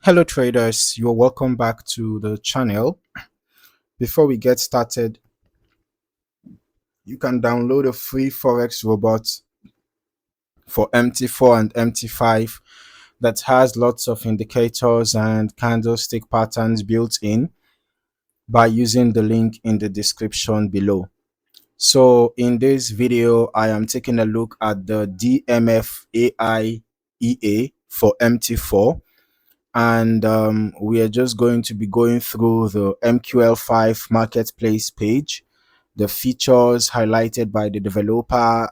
Hello traders, you're welcome back to the channel. Before we get started, you can download a free Forex robot for MT4 and MT5 that has lots of indicators and candlestick patterns built in by using the link in the description below. So in this video, I am taking a look at the DMF AI EA for MT4, and we are just going to be going through the MQL5 Marketplace page, the features highlighted by the developer,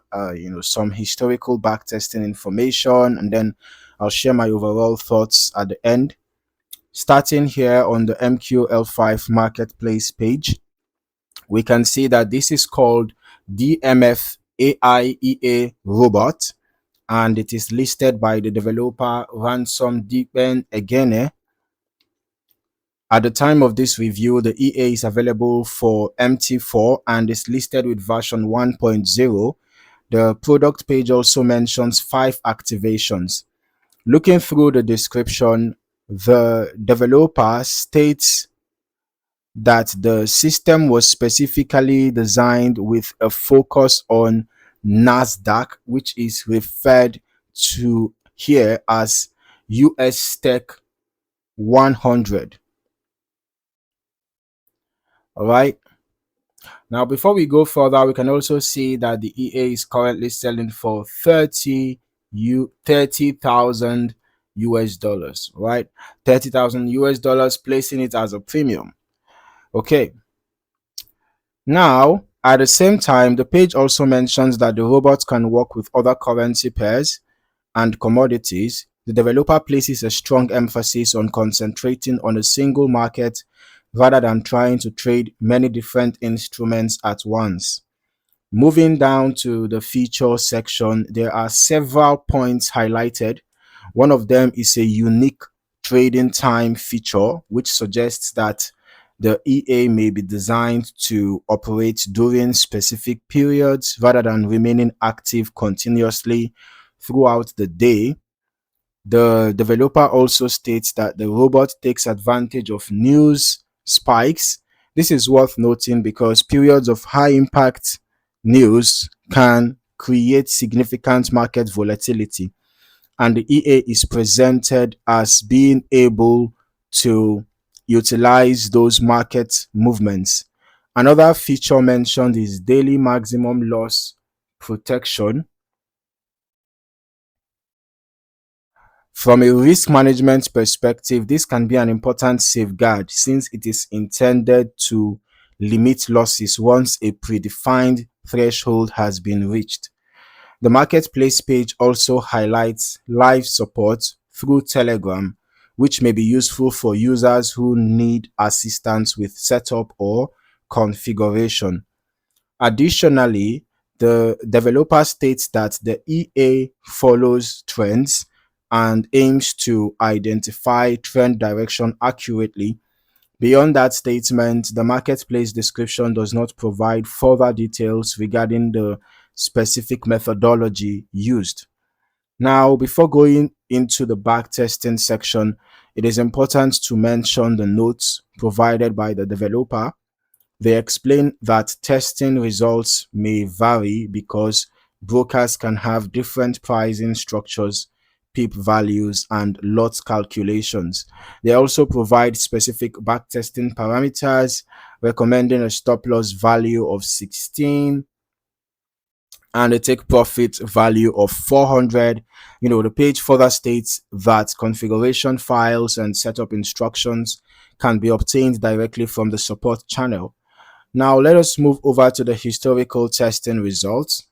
some historical backtesting information, and then I'll share my overall thoughts at the end. Starting here on the MQL5 Marketplace page, we can see that this is called DMF AI EA robot, and it is listed by the developer Ransom Deepen Egene. At the time of this review, the EA is available for MT4 and is listed with version 1.0. The product page also mentions 5 activations. Looking through the description, the developer states that the system was specifically designed with a focus on NASDAQ, which is referred to here as US Tech 100. All right. Now, before we go further, we can also see that the EA is currently selling for 30,000 US dollars, right? 30,000 US dollars, placing it as a premium. Okay. Now, at the same time, the page also mentions that the robot can work with other currency pairs and commodities. The developer places a strong emphasis on concentrating on a single market rather than trying to trade many different instruments at once. Moving down to the feature section, there are several points highlighted. One of them is a unique trading time feature, which suggests that the EA may be designed to operate during specific periods rather than remaining active continuously throughout the day. The developer also states that the robot takes advantage of news spikes. This is worth noting because periods of high impact news can create significant market volatility, and the EA is presented as being able to utilize those market movements. Another feature mentioned is daily maximum loss protection. From a risk management perspective, this can be an important safeguard since it is intended to limit losses once a predefined threshold has been reached. The marketplace page also highlights live support through Telegram, which may be useful for users who need assistance with setup or configuration. Additionally, the developer states that the EA follows trends and aims to identify trend direction accurately. Beyond that statement, the marketplace description does not provide further details regarding the specific methodology used. Now, before going into the backtesting section, it is important to mention the notes provided by the developer. They explain that testing results may vary because brokers can have different pricing structures, PIP values, and lot calculations. They also provide specific backtesting parameters, recommending a stop loss value of 16 and a take profit value of 400. The page further states that configuration files and setup instructions can be obtained directly from the support channel. Now, let us move over to the historical testing results.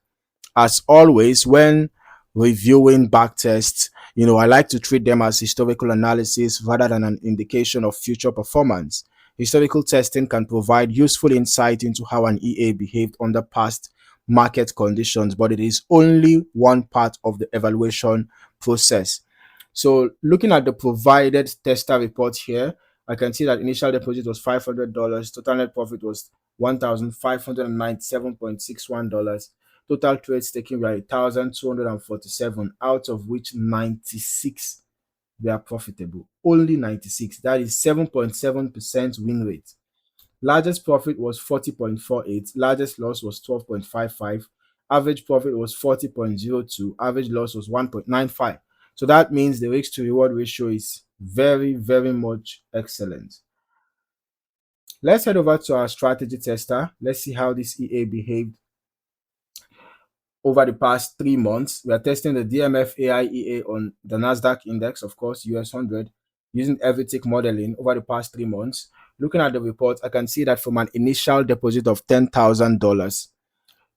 As always, when reviewing backtests, I like to treat them as historical analysis rather than an indication of future performance. Historical testing can provide useful insight into how an EA behaved under past market conditions, but it is only one part of the evaluation process. So looking at the provided tester report here, I can see that initial deposit was $500. Total net profit was $1,597.61. Total trades taken were 1,247, out of which 96 we are profitable. Only 96. That is 7.7% win rate. Largest profit was 40.48. Largest loss was 12.55. Average profit was 40.02. Average loss was 1.95. So that means the risk to reward ratio is very, very much excellent. Let's head over to our strategy tester. Let's see how this EA behaved over the past 3 months. We are testing the DMF AI EA on the NASDAQ index, of course, US 100, using every tick modeling over the past 3 months. Looking at the report, I can see that from an initial deposit of $10,000,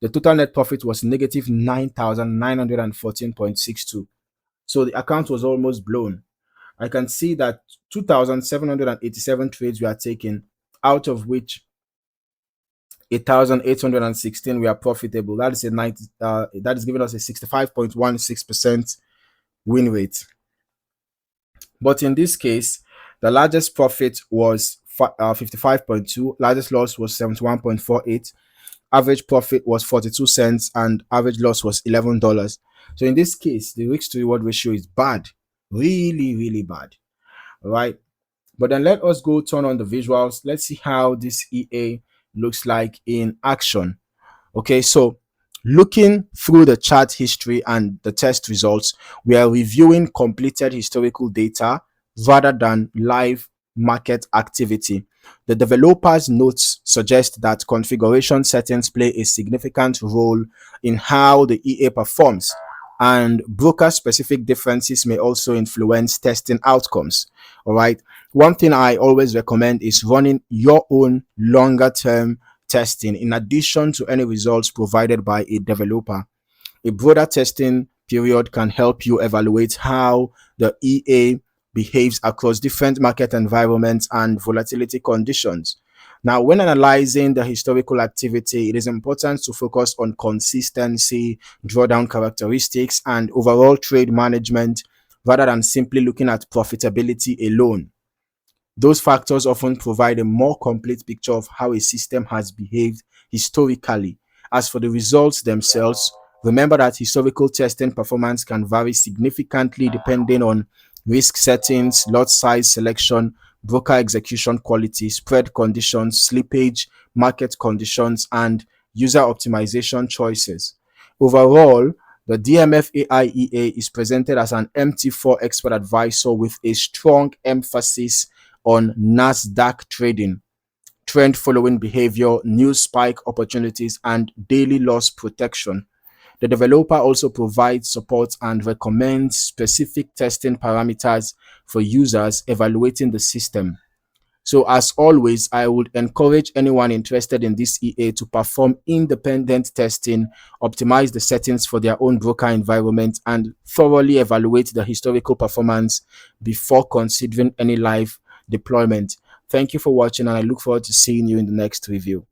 the total net profit was negative 9,914.62. So the account was almost blown. I can see that 2,787 trades were taken, out of which 8,816 we are profitable. That is that is giving us a 65.16% win rate. But in this case, the largest profit was 55.2, largest loss was 71.48, average profit was 42 cents, and average loss was $11. So in this case, the risk to reward ratio is bad, really, really bad. All right. But then let us go turn on the visuals. Let's see how this EA looks like in action. Okay, so looking through the chart history and the test results, we are reviewing completed historical data rather than live market activity. The developer's notes suggest that configuration settings play a significant role in how the EA performs, and broker specific differences may also influence testing outcomes. All right. One thing I always recommend is running your own longer term testing in addition to any results provided by a developer. A broader testing period can help you evaluate how the EA behaves across different market environments and volatility conditions. Now, when analyzing the historical activity, it is important to focus on consistency, drawdown characteristics, and overall trade management rather than simply looking at profitability alone. Those factors often provide a more complete picture of how a system has behaved historically. As for the results themselves, remember that historical testing performance can vary significantly depending on risk settings, lot size selection, broker execution quality, spread conditions, slippage, market conditions, and user optimization choices. Overall, the DMF AI EA is presented as an MT4 expert advisor with a strong emphasis on NASDAQ trading, trend following behavior, news spike opportunities, and daily loss protection. The developer also provides support and recommends specific testing parameters for users evaluating the system. So, as always, I would encourage anyone interested in this EA to perform independent testing, optimize the settings for their own broker environment, and thoroughly evaluate the historical performance before considering any live deployment. Thank you for watching, and I look forward to seeing you in the next review.